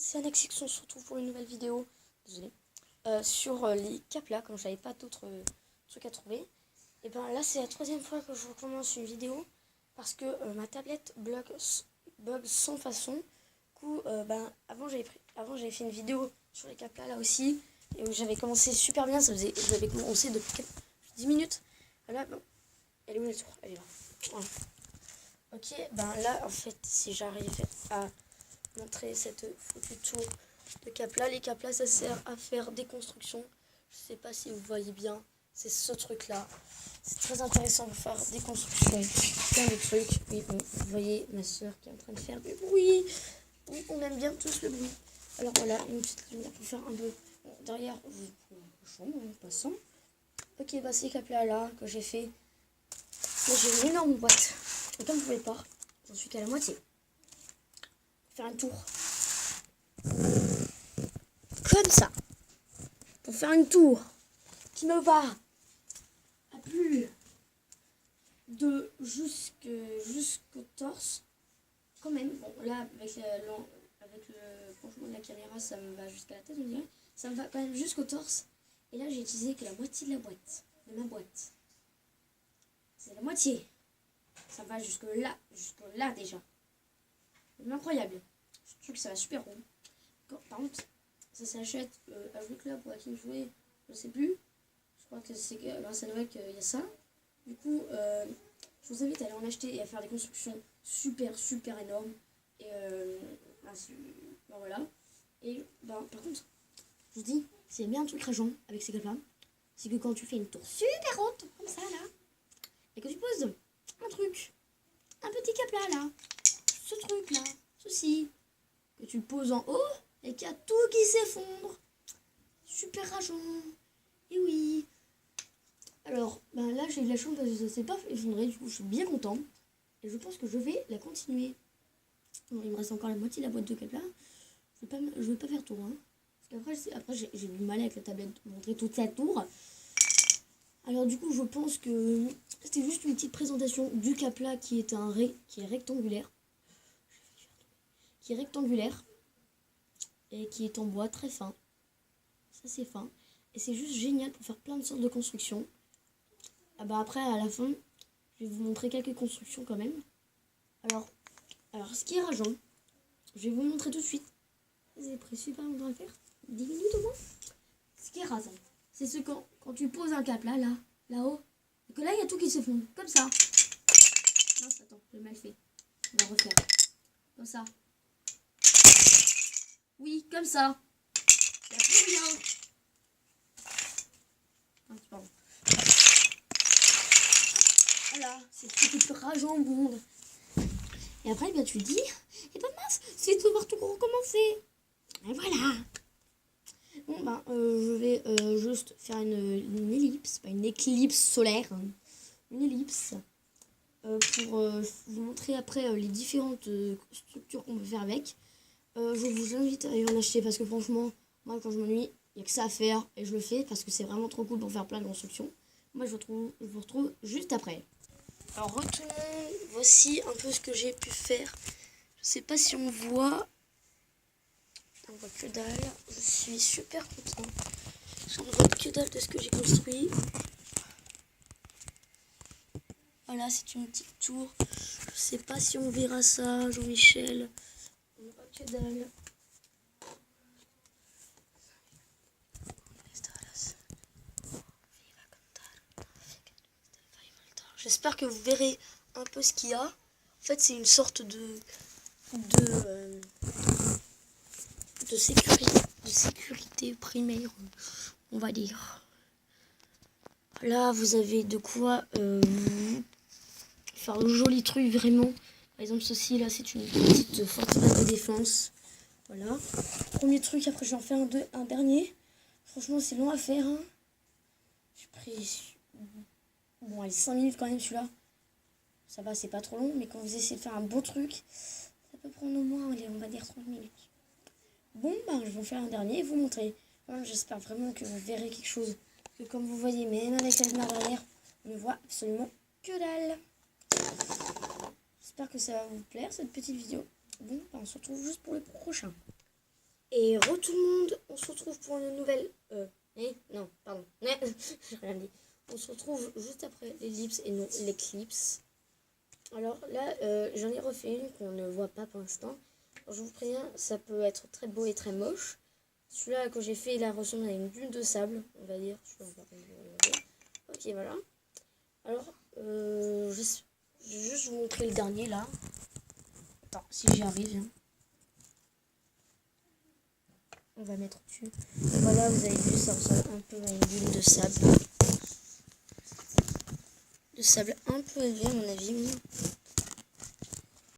C'est Alexis qui se retrouve pour une nouvelle vidéo, désolé, sur les caplas, comme j'avais pas d'autres trucs à trouver. Et ben là c'est la troisième fois que je recommence une vidéo, parce que ma tablette bug sans façon. Du coup, avant j'avais fait une vidéo sur les caplas là aussi, et où j'avais commencé super bien, j'avais commencé depuis 10 minutes. Là, bon, elle est où la tour? Elle est là. Voilà. Ok, ben là en fait, si j'arrive à montrer cette foutue tour de capla. Les caplas, ça sert à faire des constructions. Je sais pas si vous voyez bien, c'est ce truc là. C'est très intéressant de faire des constructions, plein de trucs. Oui, bon, vous voyez ma soeur qui est en train de faire du bruit. Oui, on aime bien tous le bruit. Alors voilà, une petite lumière pour faire un peu. Bon, derrière, vous pouvez en passant. Ok, bah ces caplas là que j'ai fait. Là, j'ai une énorme boîte. Et comme vous pouvez pas, j'en suis qu'à la moitié. Faire un tour. Comme ça. Pour faire une tour qui me va à plus de jusqu'au torse. Quand même, bon là avec le penchement de la caméra ça me va jusqu'à la tête on dirait. Ça me va quand même jusqu'au torse. Et là j'ai utilisé que la moitié de la boîte. De ma boîte. C'est la moitié. Ça va jusque là déjà. C'est incroyable. Je trouve que ça va super rond. Par contre, ça s'achète avec là pour qui jouer, je sais plus. Je crois que c'est grâce à Noël qu'il y a ça. Du coup, je vous invite à aller en acheter et à faire des constructions super énormes. Et voilà. Et par contre, je vous dis, c'est bien un truc rageant avec ces caplas, c'est que quand tu fais une tour super haute, comme ça là, et que tu poses un petit capla là, ce truc là, ceci, que tu poses en haut, et qu'il y a tout qui s'effondre. Super rageant. Et oui. Alors, là, j'ai eu de la chance parce que ça s'est pas effondré. Du coup, je suis bien content. Et je pense que je vais la continuer. Bon, il me reste encore la moitié de la boîte de capla. Je vais pas faire tour. Hein. Parce qu'après, j'ai du mal avec la tablette de montrer toute la tour. Alors, du coup, je pense que c'était juste une petite présentation du capla qui est qui est rectangulaire. Qui est rectangulaire. Et qui est en bois très fin. Ça, c'est fin. Et c'est juste génial pour faire plein de sortes de constructions. Après, à la fin, je vais vous montrer quelques constructions quand même. Alors ce qui est rageant, je vais vous montrer tout de suite. Vous avez pris super longtemps à le faire. 10 minutes au moins. Ce qui est rageant, c'est quand tu poses un cap là-haut, et que là, il y a tout qui se fond. Comme ça. Mince, attends, j'ai mal fait. On va refaire. Comme ça. Oui, comme ça. Il n'y a plus rien. Pardon. Voilà, c'est tout qui peut rageant au monde. Et après, tu te dis, mince, c'est de devoir tout recommencer. Et voilà. Bon, je vais juste faire une ellipse, pas une éclipse solaire, hein. Une ellipse, pour vous montrer après les différentes structures qu'on peut faire avec. Je vous invite à aller en acheter parce que franchement, moi quand je m'ennuie, il n'y a que ça à faire et je le fais parce que c'est vraiment trop cool pour faire plein de constructions. Moi je vous retrouve juste après. Alors retournons, voici un peu ce que j'ai pu faire. Je sais pas si on voit que dalle. Je suis super content. On voit que dalle de ce que j'ai construit. Voilà, c'est une petite tour. Je sais pas si on verra ça, Jean-Michel. On voit que dalle. J'espère que vous verrez un peu ce qu'il y a. En fait, c'est une sorte de sécurité primaire, on va dire. Là, vous avez de quoi faire de jolis trucs, vraiment. Par exemple, ceci, là, c'est une petite forteresse de défense. Voilà. Premier truc, après, je vais en faire un dernier. Franchement, c'est long à faire. Hein. J'ai pris... Bon, allez, 5 minutes quand même, celui-là. Ça va, c'est pas trop long, mais quand vous essayez de faire un bon truc, ça peut prendre au moins, allez, on va dire 30 minutes. Bon, je vais en faire un dernier et vous montrer. J'espère vraiment que vous verrez quelque chose. Que comme vous voyez, même avec la lumière derrière, on ne voit absolument que dalle. J'espère que ça va vous plaire, cette petite vidéo. Bon, on se retrouve juste pour le prochain. Et tout le monde, on se retrouve pour une nouvelle... non, pardon. J'ai rien dit. On se retrouve juste après l'ellipse et non l'éclipse. Alors là, j'en ai refait une qu'on ne voit pas pour l'instant. Je vous préviens, ça peut être très beau et très moche. Celui-là que j'ai fait, il a ressemble à une dune de sable, on va dire. Ok, voilà. Alors, je vais juste vous montrer le dernier là. Attends, si j'y arrive. Hein. On va mettre dessus. Voilà, vous avez vu, ça ressemble un peu à une dune de sable. De sable un peu élevé à mon avis.